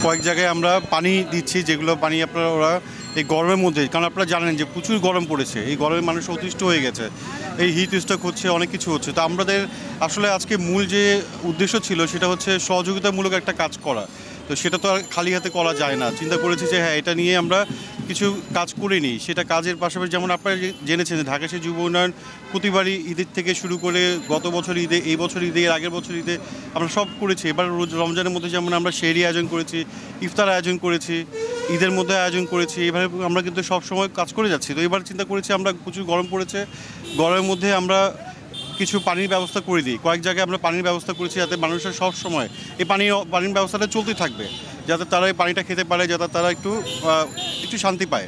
কয়েক জায়গায় আমরা পানি দিচ্ছি, যেগুলো পানি আপনারা ওরা এই গরমের মধ্যে, কারণ আপনারা জানেন যে প্রচুর গরম পড়েছে, এই গরমে মানুষ অতিষ্ঠ হয়ে গেছে, এই হিট স্ট্রোক হচ্ছে, অনেক কিছু হচ্ছে। তো আমাদের আসলে আজকে মূল যে উদ্দেশ্য ছিল সেটা হচ্ছে সহযোগিতামূলক একটা কাজ করা। তো সেটা তো আর খালি হাতে করা যায় না। চিন্তা করেছি যে হ্যাঁ, এটা নিয়ে আমরা কিছু কাজ করে নিই। সেটা কাজের পাশাপাশি যেমন আপনারা জেনেছেন যে ঢাকা যুব উন্নয়ন প্রতিবারই ঈদের থেকে শুরু করে গত বছর ঈদে, এই বছর ঈদে, এর আগের বছর ঈদে আমরা সব করেছি। এবার রমজানের মধ্যে যেমন আমরা সেহরি আয়োজন করেছি, ইফতার আয়োজন করেছি, ঈদের মধ্যে আয়োজন করেছি, এভাবে আমরা কিন্তু সব সময় কাজ করে যাচ্ছি। তো এবার চিন্তা করেছি আমরা প্রচুর গরম পড়েছে, গরমের মধ্যে আমরা কিছু পানির ব্যবস্থা করে দিই। কয়েক জায়গায় আমরা পানির ব্যবস্থা করেছি যাতে মানুষের সব সময় এই পানির ব্যবস্থাটা চলতে থাকবে, যাতে তারা এই পানিটা খেতে পারে, যাতে তারা একটু শান্তি পায়।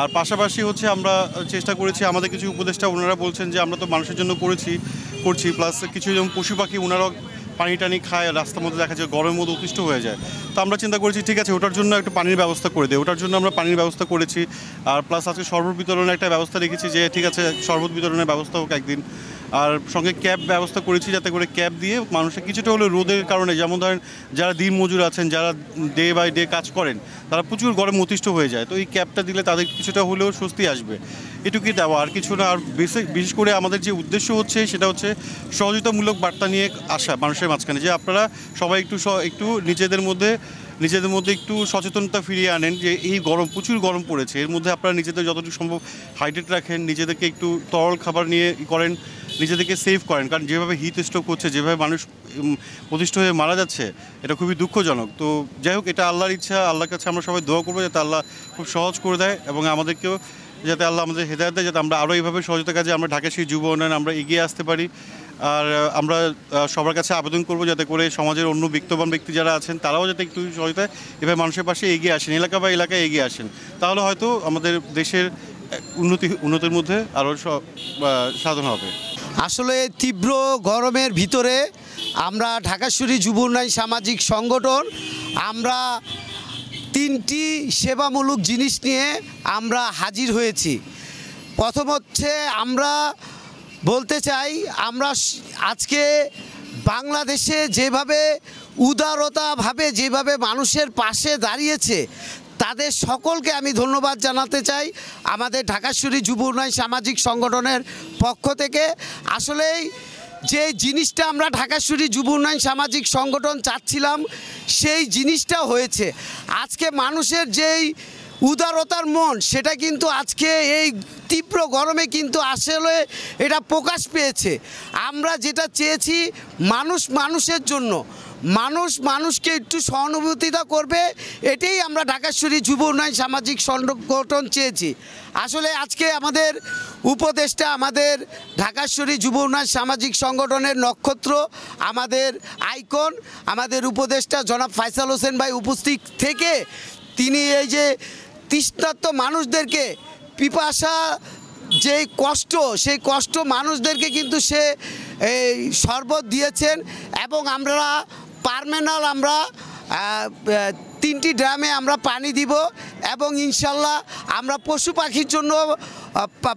আর পাশাপাশি হচ্ছে আমরা চেষ্টা করেছি, আমাদের কিছু উপদেষ্টা ওনারা বলছেন যে আমরা তো মানুষের জন্য করছি, প্লাস কিছু যেমন পশু পাখি ওনারাও পানি টানি খায়, রাস্তার মধ্যে দেখা যায় গরমের মধ্যে অতিষ্ঠ হয়ে যায়। তো আমরা চিন্তা করেছি ঠিক আছে, ওটার জন্য একটু পানির ব্যবস্থা করে দিই। ওটার জন্য আমরা পানির ব্যবস্থা করেছি। আর প্লাস আজকে শরবত বিতরণের একটা ব্যবস্থা রেখেছি, যে ঠিক আছে শরবত বিতরণের ব্যবস্থা হোক একদিন। আর সঙ্গে ক্যাব ব্যবস্থা করেছি, যাতে করে ক্যাব দিয়ে মানুষের কিছুটা হলেও রোদের কারণে, যেমন ধরেন যারা দিন মজুর আছেন, যারা ডে বাই ডে কাজ করেন, তারা প্রচুর গরম অতিষ্ঠ হয়ে যায়। তো এই ক্যাবটা দিলে তাদের কিছুটা হলেও স্বস্তি আসবে, এটুকুই দেওয়া, আর কিছু না। আর বিশেষ করে আমাদের যে উদ্দেশ্য হচ্ছে সেটা হচ্ছে সহযোগিতামূলক বার্তা নিয়ে আসা মানুষের মাঝখানে, যে আপনারা সবাই একটু নিজেদের মধ্যে একটু সচেতনতা ফিরিয়ে আনেন, যে এই প্রচুর গরম পড়েছে, এর মধ্যে আপনারা নিজেদের যতটুকু সম্ভব হাইড্রেট রাখেন, নিজেদেরকে একটু তরল খাবার নিয়ে করেন, নিজেদেরকে সেভ করেন। কারণ যেভাবে হিট স্ট্রোক হচ্ছে, যেভাবে মানুষ অতিষ্ঠ হয়ে মারা যাচ্ছে, এটা খুবই দুঃখজনক। তো যাই হোক, এটা আল্লাহর ইচ্ছা, আল্লাহর কাছে আমরা সবাই দোয়া করবো যাতে আল্লাহ খুব সহজ করে দেয়, এবং আমাদেরকেও যাতে আল্লাহ আমাদের হেদায়েত দেয়, যাতে আমরা আরও এইভাবে সহযোগিতা কাজে আমরা ঢাকা যুব উন্নয়ন আমরা এগিয়ে আসতে পারি। আর আমরা সবার কাছে আবেদন করব যাতে করে সমাজের অন্য বিত্তবান ব্যক্তি যারা আছেন তারাও যাতে একটু সহায়তায় এভাবে মানুষের পাশে এগিয়ে আসেন, এলাকা বা এলাকায় এগিয়ে আসেন। তাহলে হয়তো আমাদের দেশের উন্নতির মধ্যে আরও সাধন হবে। আসলে তীব্র গরমের ভিতরে আমরা ঢাকাশ্বরী যুব উন্নয়ন সামাজিক সংগঠন আমরা 3টি সেবামূলক জিনিস নিয়ে আমরা হাজির হয়েছি। প্রথম হচ্ছে আমরা বলতে চাই, আমরা আজকে বাংলাদেশে যেভাবে উদারতাভাবে যেভাবে মানুষের পাশে দাঁড়িয়েছে, তাদের সকলকে আমি ধন্যবাদ জানাতে চাই আমাদের ঢাকাশ্বরী যুব উন্নয়ন সামাজিক সংগঠনের পক্ষ থেকে। আসলেই যে জিনিসটা আমরা ঢাকাশ্বরী যুব উন্নয়ন সামাজিক সংগঠন চাচ্ছিলাম, সেই জিনিসটা হয়েছে। আজকে মানুষের যেই উদারতার মন, সেটা কিন্তু আজকে এই তীব্র গরমে কিন্তু আসলে এটা প্রকাশ পেয়েছে। আমরা যেটা চেয়েছি, মানুষের জন্য, মানুষকে একটু সহানুভূতিতা করবে, এটাই আমরা ঢাকাশ্বরী যুব উন্নয়ন সামাজিক সংগঠন চেয়েছি। আসলে আজকে আমাদের উপদেষ্টা, আমাদের ঢাকাশ্বরী যুব উন্নয়ন সামাজিক সংগঠনের নক্ষত্র, আমাদের আইকন, আমাদের উপদেষ্টা জনাব ফয়সাল হোসেন ভাই উপস্থিত থেকে তিনি এই যে তৃষ্ণার্ত মানুষদেরকে, পিপাসা যে কষ্ট, সেই কষ্ট মানুষদেরকে কিন্তু সে এই শরবত দিয়েছেন। এবং আমরা পার্মানেন্ট আমরা 3টি ড্রামে আমরা পানি দিব, এবং ইনশাল্লাহ আমরা পশু পাখির জন্য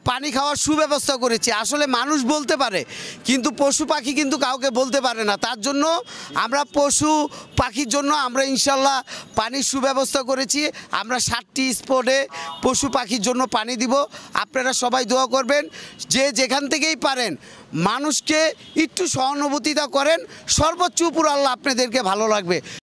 পানি খাওয়ার সুব্যবস্থা করেছি। আসলে মানুষ বলতে পারে, কিন্তু পশু পাখি কিন্তু কাউকে বলতে পারে না। তার জন্য আমরা পশু পাখির জন্য আমরা ইনশাল্লাহ পানির সুব্যবস্থা করেছি। আমরা 7টি স্পটে পশু পাখির জন্য পানি দিব। আপনারা সবাই দোয়া করবেন, যে যেখান থেকেই পারেন মানুষকে একটু সহানুভূতিতা করেন, সর্বোচ্চ উপর আল্লাহ আপনাদেরকে ভালো লাগবে।